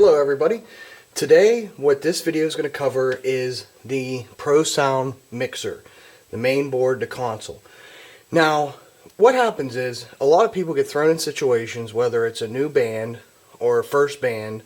Hello everybody. Today what this video is going to cover is the Pro Sound mixer, the main board to console. Now what happens is a lot of people get thrown in situations, whether it's a new band or a first band,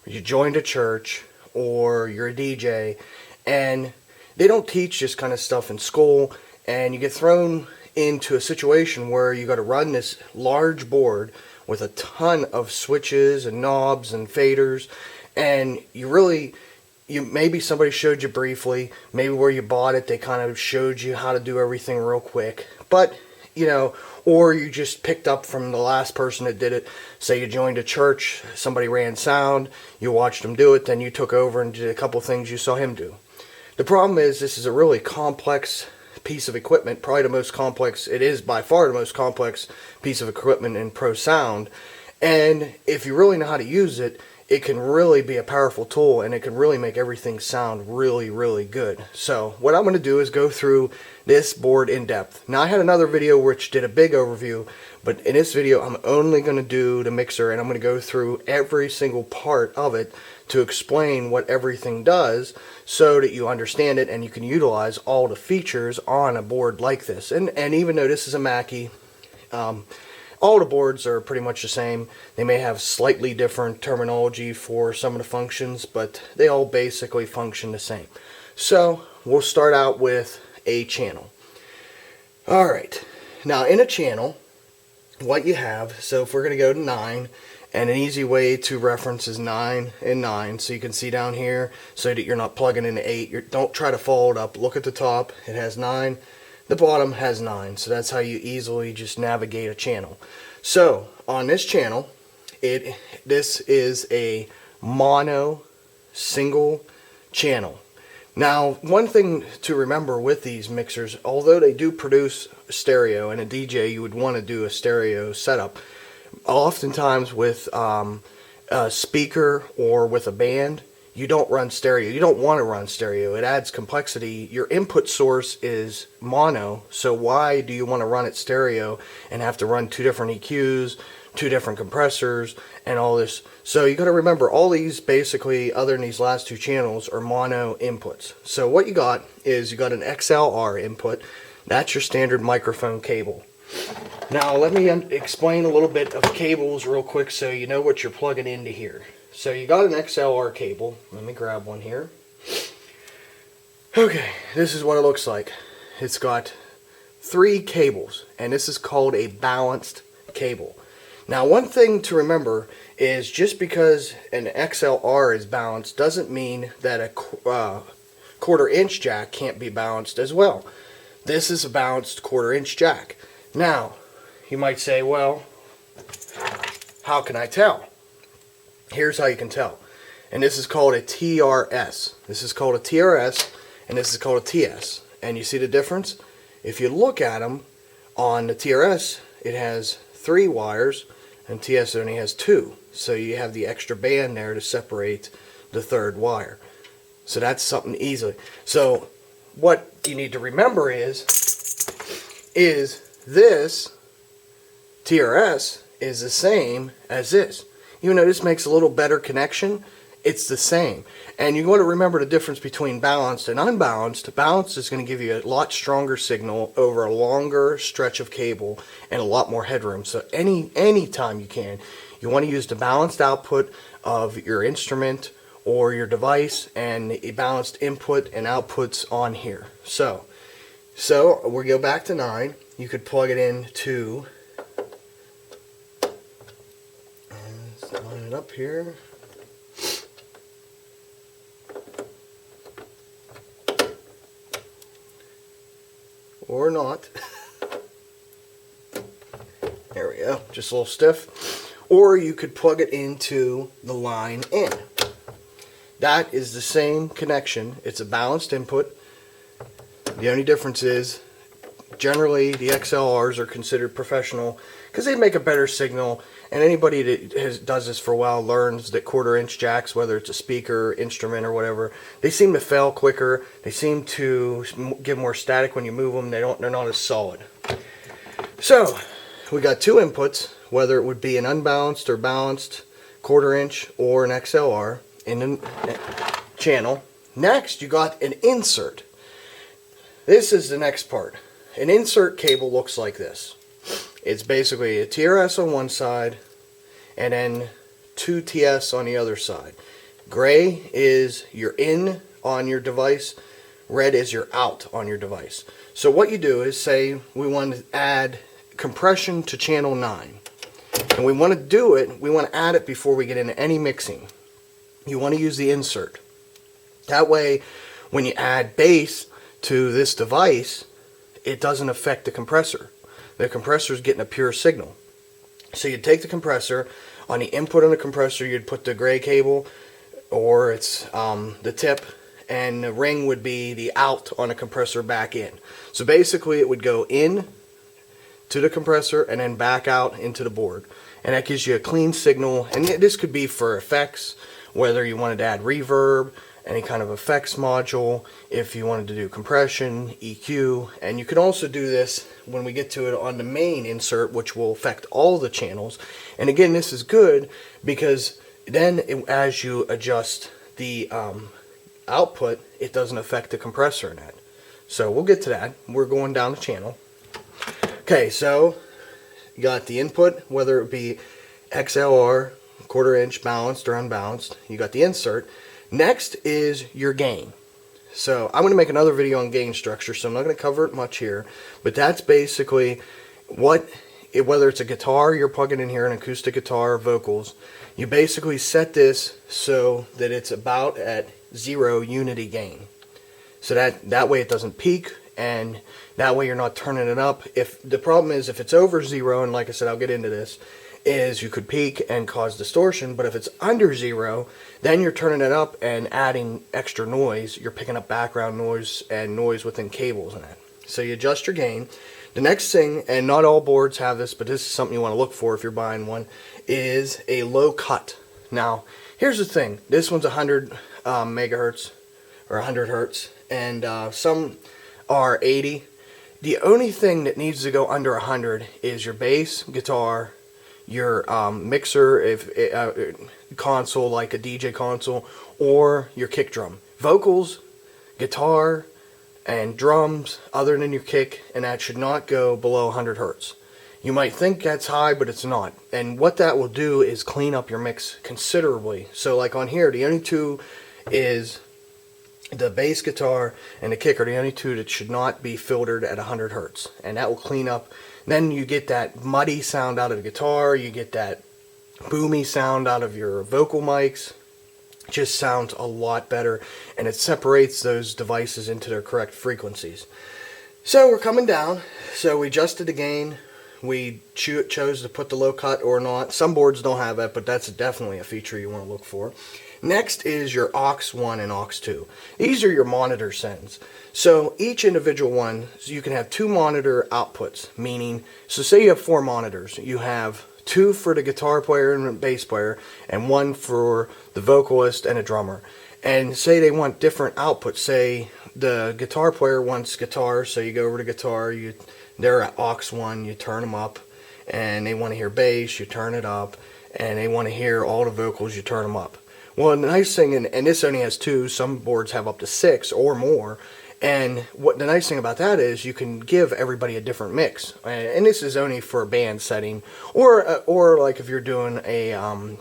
or you joined a church or you're a DJ, and they don't teach this kind of stuff in school, and you get thrown into a situation where you got to run this large board with a ton of switches and knobs and faders, and maybe somebody showed you briefly, maybe where you bought it they kind of showed you how to do everything real quick, but or you just picked up from the last person that did it. Say you joined a church, somebody ran sound, you watched them do it, then you took over and did a couple things you saw him do. The problem is this is a really complex piece of equipment, probably the most complex, it is by far the most complex piece of equipment in Pro Sound, and if you really know how to use it, it can really be a powerful tool, and it can really make everything sound really, really good. So what I'm going to do is go through this board in depth. Now I had another video which did a big overview, but in this video I'm only going to do the mixer, and I'm going to go through every single part of it to explain what everything does so that you understand it and you can utilize all the features on a board like this. And even though this is a Mackie, all the boards are pretty much the same. They may have slightly different terminology for some of the functions, but they all basically function the same. So we'll start out with a channel. Alright, now in a channel, what you have, so if we're going to go to 9, and an easy way to reference is 9 and 9, so you can see down here so that you're not plugging into 8. Don't try to follow it up. Look at the top, it has 9. The bottom has 9, so that's how you easily just navigate a channel. So on this channel, this is a mono single channel. Now one thing to remember with these mixers, although they do produce stereo, and a DJ you would want to do a stereo setup, oftentimes with a speaker or with a band, you don't run stereo. You don't want to run stereo. It adds complexity. Your input source is mono, so why do you want to run it stereo and have to run two different EQs, two different compressors, and all this? So you got to remember, all these basically, other than these last two channels, are mono inputs. So what you got is you got an XLR input. That's your standard microphone cable. Now let me explain a little bit of cables real quick so you know what you're plugging into here. So you got an XLR cable. Let me grab one here. Okay, this is what it looks like. It's got 3 cables, and this is called a balanced cable. Now one thing to remember is just because an XLR is balanced doesn't mean that a 1/4 inch jack can't be balanced as well. This is a balanced 1/4 inch jack. Now you might say, well, how can I tell? Here's how you can tell. And this is called a TRS. This is called a TRS, and this is called a TS. And you see the difference? If you look at them, on the TRS it has 3 wires, and TS only has 2. So you have the extra band there to separate the 3rd wire. So that's something easily. So what you need to remember is this TRS is the same as this. Even though this makes a little better connection, it's the same. And you want to remember the difference between balanced and unbalanced. Balanced is going to give you a lot stronger signal over a longer stretch of cable and a lot more headroom. So any time you want to use the balanced output of your instrument or your device, and a balanced input and outputs on here. So we go back to 9. You could plug it into, let's line it up here. Or not. There we go, just a little stiff. Or you could plug it into the line in. That is the same connection. It's a balanced input. The only difference is, generally the XLRs are considered professional because they make a better signal, and anybody that does this for a while learns that 1/4 inch jacks, whether it's a speaker, instrument, or whatever, they seem to fail quicker. They seem to give more static when you move them. They're not as solid. So we got 2 inputs, whether it would be an unbalanced or balanced 1/4" or an XLR in the channel. Next, you got an insert. This is the next part. An insert cable looks like this. It's basically a TRS on one side and then 2 TS on the other side. Gray is your in on your device, red is your out on your device. So what you do is, say we want to add compression to channel 9. And we want to do it, we want to add it before we get into any mixing. You want to use the insert. That way, when you add bass to this device, it doesn't affect the compressor. The compressor is getting a pure signal. So you'd take the compressor, on the input on the compressor you'd put the gray cable, or it's the tip, and the ring would be the out on the compressor back in. So basically it would go in to the compressor and then back out into the board. And that gives you a clean signal, and this could be for effects, whether you wanted to add reverb, any kind of effects module, if you wanted to do compression, EQ, and you can also do this when we get to it on the main insert, which will affect all the channels. And again, this is good because then as you adjust the output, it doesn't affect the compressor in that. So we'll get to that. We're going down the channel. Okay, so you got the input, whether it be XLR, 1/4" balanced or unbalanced. You got the insert. Next is your gain. So I'm going to make another video on gain structure, so I'm not going to cover it much here, but that's basically whether it's a guitar you're plugging in here, an acoustic guitar, vocals, you basically set this so that it's about at 0 unity gain. So that way it doesn't peak, and that way you're not turning it up. If the problem is if it's over 0, and like I said, I'll get into this, is you could peak and cause distortion, but if it's under 0, then you're turning it up and adding extra noise. You're picking up background noise and noise within cables and that. So you adjust your gain. The next thing, and not all boards have this, but this is something you want to look for if you're buying one, is a low cut. Now, here's the thing. This one's 100 megahertz or 100 hertz, and some are 80. The only thing that needs to go under 100 is your bass, guitar, your mixer, if console like a DJ console, or your kick drum. Vocals, guitar, and drums other than your kick, and that should not go below 100 hertz. You might think that's high, but it's not. And what that will do is clean up your mix considerably. So like on here, the only two is the bass guitar and the kick are the only two that should not be filtered at 100 hertz, and that will clean up. Then you get that muddy sound out of the guitar, you get that boomy sound out of your vocal mics. It just sounds a lot better, and it separates those devices into their correct frequencies. So we're coming down. So we adjusted the gain. We chose to put the low cut or not. Some boards don't have that, but that's definitely a feature you want to look for. Next is your aux 1 and aux 2. These are your monitor sends. So each individual one, so you can have 2 monitor outputs, meaning, so say you have 4 monitors. You have 2 for the guitar player and the bass player, and 1 for the vocalist and a drummer. And say they want different outputs. Say the guitar player wants guitar, so you go over to guitar, they're at aux 1, you turn them up, and they want to hear bass, you turn it up, and they want to hear all the vocals, you turn them up. Well, the nice thing, and this only has 2, some boards have up to 6 or more, and what the nice thing about that is you can give everybody a different mix. And this is only for a band setting, or like if you're doing a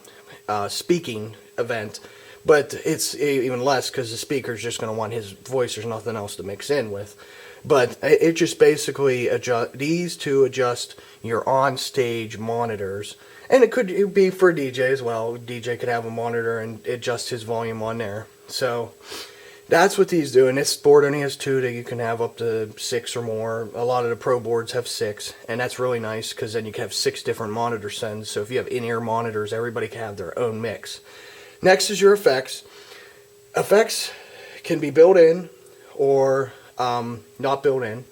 speaking event, but it's even less because the speaker's just going to want his voice, there's nothing else to mix in with. But it just basically these two adjust your on-stage monitors. And it could be for a DJ as well. DJ could have a monitor and adjust his volume on there. So that's what these do. And this board only has 2 that you can have up to 6 or more. A lot of the pro boards have 6. And that's really nice because then you can have 6 different monitor sends. So if you have in-ear monitors, everybody can have their own mix. Next is your effects. Effects can be built in or not built in.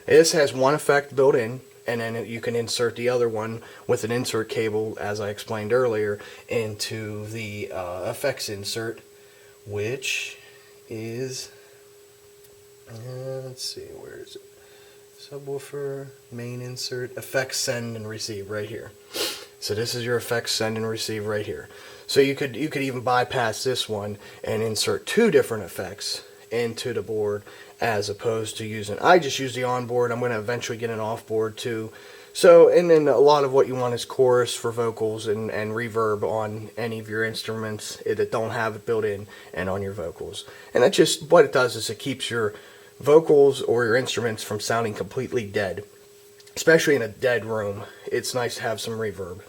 This has one effect built in, and then you can insert the other one with an insert cable, as I explained earlier, into the effects insert, which is, let's see, where is it? Subwoofer, main insert, effects send and receive right here. So this is your effects send and receive right here. So you could even bypass this one and insert 2 different effects into the board, as opposed to using, I just use the onboard. I'm going to eventually get an offboard too. So, and then a lot of what you want is chorus for vocals and reverb on any of your instruments that don't have it built in, and on your vocals. And that just, what it does is it keeps your vocals or your instruments from sounding completely dead. Especially in a dead room, it's nice to have some reverb.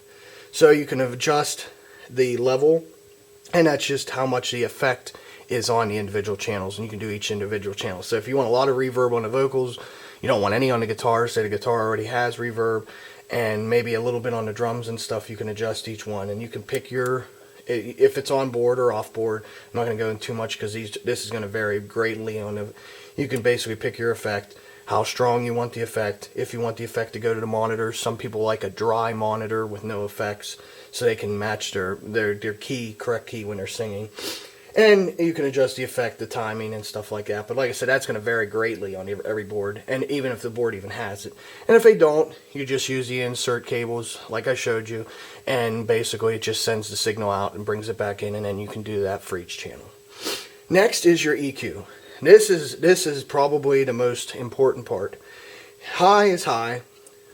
So you can adjust the level, and that's just how much the effect is on the individual channels, and you can do each individual channel. So if you want a lot of reverb on the vocals, you don't want any on the guitar, say the guitar already has reverb, and maybe a little bit on the drums and stuff, you can adjust each one, and you can pick your, if it's on board or off board. I'm not going to go into too much because this is going to vary greatly on the, you can basically pick your effect, how strong you want the effect, if you want the effect to go to the monitor. Some people like a dry monitor with no effects, so they can match their correct key when they're singing. And you can adjust the effect, the timing, and stuff like that. But like I said, that's going to vary greatly on every board, and even if the board even has it. And if they don't, you just use the insert cables like I showed you, and basically it just sends the signal out and brings it back in, and then you can do that for each channel. Next is your EQ. This is probably the most important part. High is high,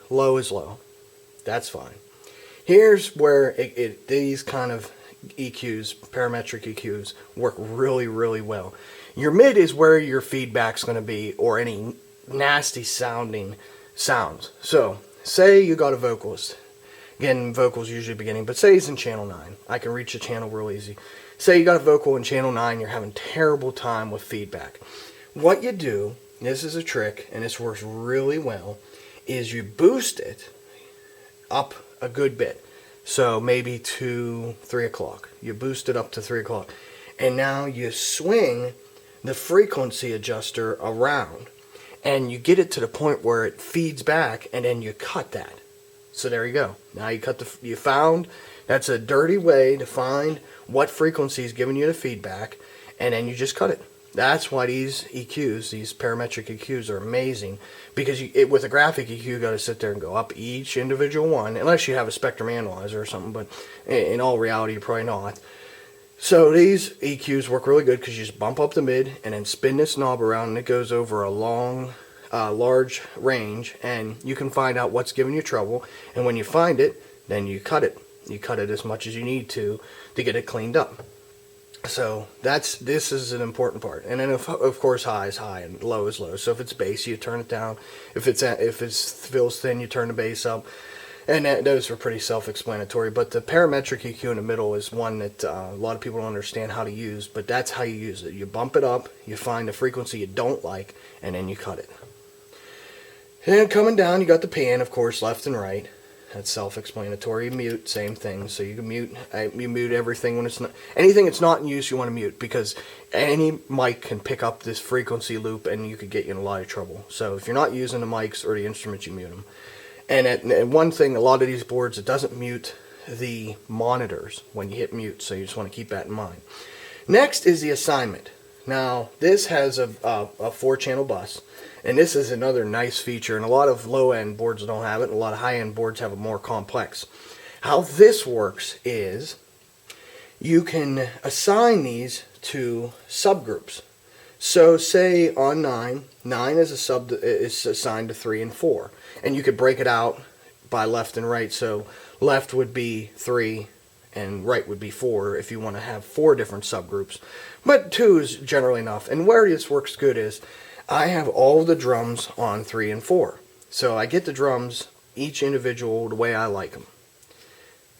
low is low. That's fine. Here's where these kind of EQs, parametric EQs, work really, really well. Your mid is where your feedback's going to be, or any nasty sounding sounds. So, say you got a vocalist. Again, vocals usually beginning, but say he's in channel 9. I can reach the channel real easy. Say you got a vocal in channel 9, you're having terrible time with feedback. What you do, this is a trick, and this works really well, is you boost it up a good bit. So maybe to 3 o'clock. You boost it up to 3 o'clock. And now you swing the frequency adjuster around, and you get it to the point where it feeds back, and then you cut that. So there you go. Now you found, that's a dirty way to find what frequency is giving you the feedback, and then you just cut it. That's why these EQs, these parametric EQs, are amazing, because with a graphic EQ, you got to sit there and go up each individual one, unless you have a spectrum analyzer or something, but in all reality, you're probably not. So these EQs work really good because you just bump up the mid and then spin this knob around, and it goes over a large range, and you can find out what's giving you trouble, and when you find it, then you cut it. You cut it as much as you need to get it cleaned up. So this is an important part. And then of course high is high and low is low. So if it's bass, you turn it down. If it feels thin, you turn the bass up. And those are pretty self-explanatory. But the parametric EQ in the middle is one that a lot of people don't understand how to use, but that's how you use it. You bump it up, you find the frequency you don't like, and then you cut it. And then coming down, you got the pan, of course, left and right. That's self-explanatory. Mute, same thing. So you can mute everything when it's not, anything that's not in use, you want to mute, because any mic can pick up this frequency loop and you could get you in a lot of trouble. So if you're not using the mics or the instruments, you mute them. And one thing, a lot of these boards, it doesn't mute the monitors when you hit mute, so you just want to keep that in mind. Next is the assignment. Now, this has a 4-channel bus, and this is another nice feature, and a lot of low-end boards don't have it, and a lot of high-end boards have it more complex. How this works is you can assign these to subgroups. So say on 9 is assigned to 3 and 4, and you could break it out by left and right. So left would be 3 and right would be 4 if you want to have 4 different subgroups. But 2 is generally enough. And where this works good is I have all the drums on 3 and 4. So I get the drums, each individual, the way I like them.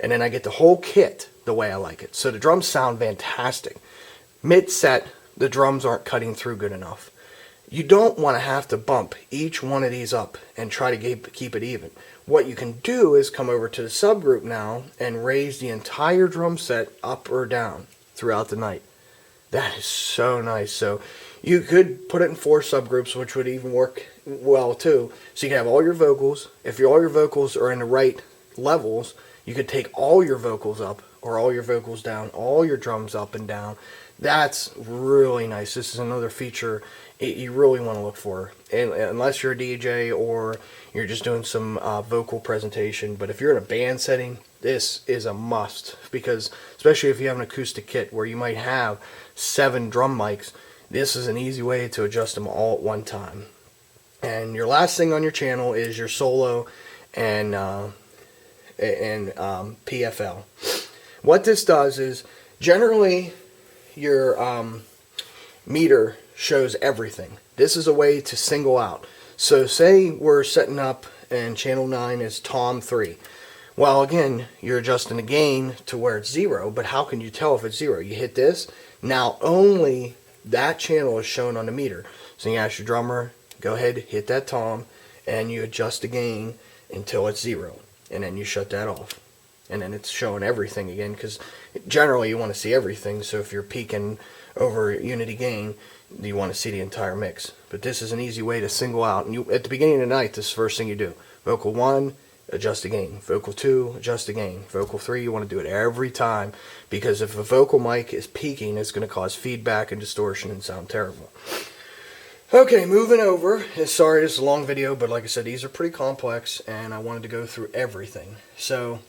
And then I get the whole kit the way I like it. So the drums sound fantastic. Mid-set, the drums aren't cutting through good enough. You don't want to have to bump each one of these up and try to keep it even. What you can do is come over to the subgroup now and raise the entire drum set up or down throughout the night. That is so nice. So you could put it in 4 subgroups, which would even work well too. So you can have all your vocals. If all your vocals are in the right levels, you could take all your vocals up or all your vocals down, all your drums up and down. That's really nice. This is another feature you really want to look for. unless you're a DJ or you're just doing some vocal presentation. But if you're in a band setting, this is a must, because especially if you have an acoustic kit where you might have 7 drum mics, this is an easy way to adjust them all at one time. And your last thing on your channel is your solo and PFL. What this does is, generally your meter shows everything. This is a way to single out. So say we're setting up and channel 9 is Tom 3. Well, again, you're adjusting the gain to where it's 0, but how can you tell if it's 0? You hit this, now only that channel is shown on the meter. So you ask your drummer, go ahead, hit that tom, and you adjust the gain until it's 0. And then you shut that off. And then it's showing everything again, because generally you want to see everything. So if you're peaking over unity gain, you want to see the entire mix. But this is an easy way to single out. And you, at the beginning of the night, this is the first thing you do. Vocal 1, adjust the gain. Vocal 2, adjust the gain. Vocal 3, you want to do it every time, because if a vocal mic is peaking, it's going to cause feedback and distortion and sound terrible. Okay, moving over. Sorry, this is a long video, but like I said, these are pretty complex, and I wanted to go through everything. So,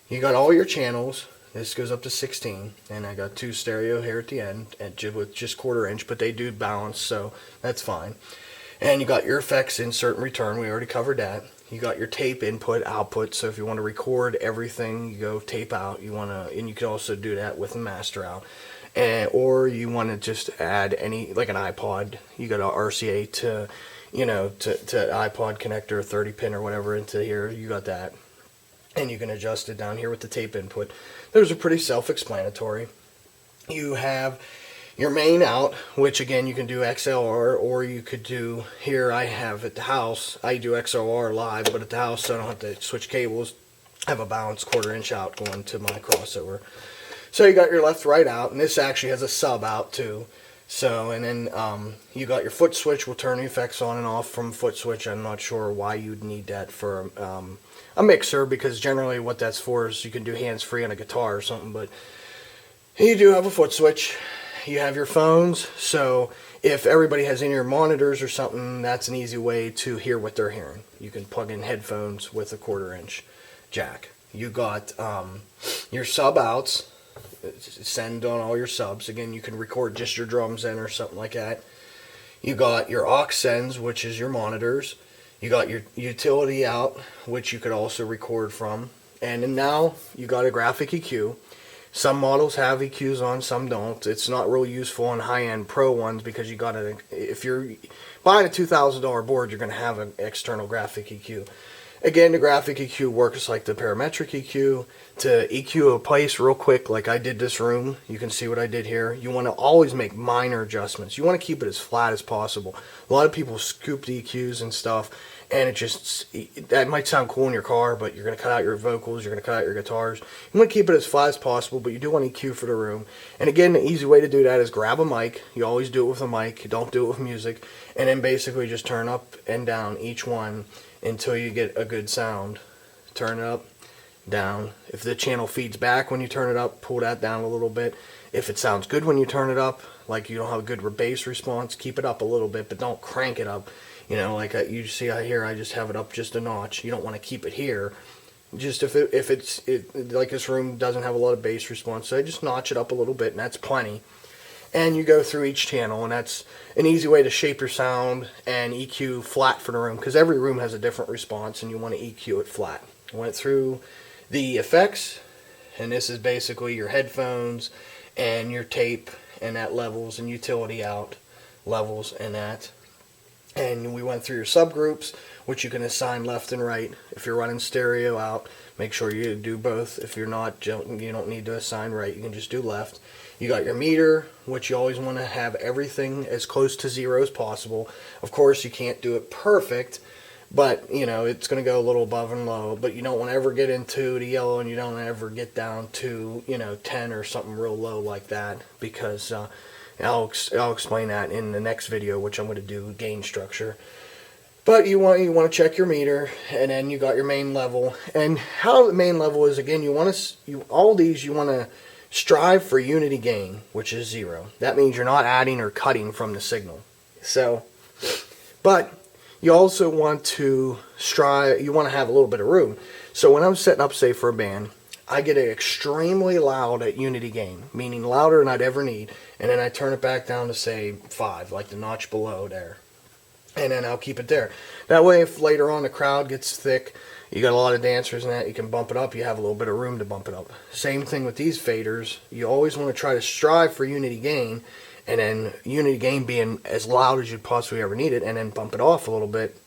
you got all your channels. This goes up to 16, and I got 2 stereo here at the end, and with just 1/4 inch, but they do balance, so that's fine. And you got your effects, insert and return. We already covered that. You got your tape input, output. So if you want to record everything, you go tape out. And you can also do that with a master out. Or you want to just add any, like an iPod, you got an RCA to iPod connector, 30 pin or whatever into here, you got that. And you can adjust it down here with the tape input. Those are pretty self-explanatory. You have your main out, which again you can do XLR, or you could do, here I have at the house, I do XLR live, but at the house so I don't have to switch cables. I have a balanced 1/4 inch out going to my crossover. So you got your left right out, and this actually has a sub out too. So, and then you got your foot switch, will turn the effects on and off from foot switch. I'm not sure why you'd need that for a mixer, because generally what that's for is you can do hands-free on a guitar or something, but you do have a foot switch. You have your phones, so if everybody has in-ear monitors or something, that's an easy way to hear what they're hearing. You can plug in headphones with a 1/4 inch jack. You got your sub outs. Send on all your subs. Again, you can record just your drums in or something like that. You got your aux sends, which is your monitors. You got your utility out, which you could also record from. And then now you got a graphic EQ. Some models have EQs on, some don't. It's not real useful on high-end pro ones, because you got to, if you're buying a $2,000 board, you're going to have an external graphic EQ. Again, the graphic EQ works like the parametric EQ. To EQ a place real quick, like I did this room, you can see what I did here. You want to always make minor adjustments. You want to keep it as flat as possible. A lot of people scoop the EQs and stuff, and that might sound cool in your car, but you're going to cut out your vocals, you're going to cut out your guitars. You want to keep it as flat as possible, but you do want EQ for the room. And again, the easy way to do that is grab a mic. You always do it with a mic. You don't do it with music. And then basically just turn up and down each one until you get a good sound. Turn it up, down. If the channel feeds back when you turn it up, pull that down a little bit. If it sounds good when you turn it up, like you don't have a good bass response, keep it up a little bit, but don't crank it up. You know, like you see here, I just have it up just a notch. You don't want to keep it here. Just if it's like this room doesn't have a lot of bass response, so I just notch it up a little bit, and that's plenty. And you go through each channel, and that's an easy way to shape your sound and EQ flat for the room, because every room has a different response, and you want to EQ it flat. I went through the effects, and this is basically your headphones and your tape and that levels, and utility out levels and that. And we went through your subgroups, which you can assign left and right. If you're running stereo out, make sure you do both. If you're not, you don't need to assign right. You can just do left. You got your meter, which you always want to have everything as close to 0 as possible. Of course, you can't do it perfect, but you know it's going to go a little above and low. But you don't want to ever get into the yellow, and you don't ever get down to 10 or something real low like that, because I'll explain that in the next video, which I'm going to do gain structure. But you want to check your meter, and then you got your main level. And how the main level is, again, you want to strive for unity gain, which is 0. That means you're not adding or cutting from the signal. So But you also want to you want to have a little bit of room. So when I'm setting up, say, for a band, I get it extremely loud at unity gain, meaning louder than I'd ever need, and then I turn it back down to, say, 5, like the notch below there. And then I'll keep it there. That way, if later on the crowd gets thick, you got a lot of dancers and that, you can bump it up, you have a little bit of room to bump it up. Same thing with these faders. You always want to try to strive for unity gain, and then unity gain being as loud as you possibly ever need it, and then bump it off a little bit,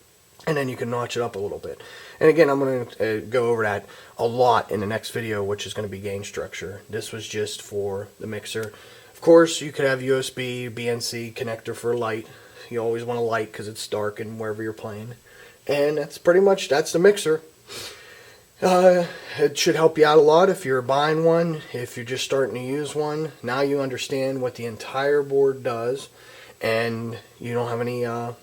and then you can notch it up a little bit. And again, I'm going to go over that a lot in the next video, which is going to be gain structure. This was just for the mixer. Of course, you could have USB, BNC connector for light. You always want a light because it's dark and wherever you're playing. And that's pretty much, that's the mixer. It should help you out a lot if you're buying one, if you're just starting to use one. Now you understand what the entire board does, and you don't have any, you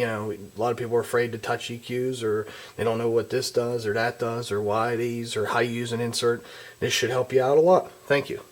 know, a lot of people are afraid to touch EQs, or they don't know what this does or that does or why these or how you use an insert. This should help you out a lot. Thank you.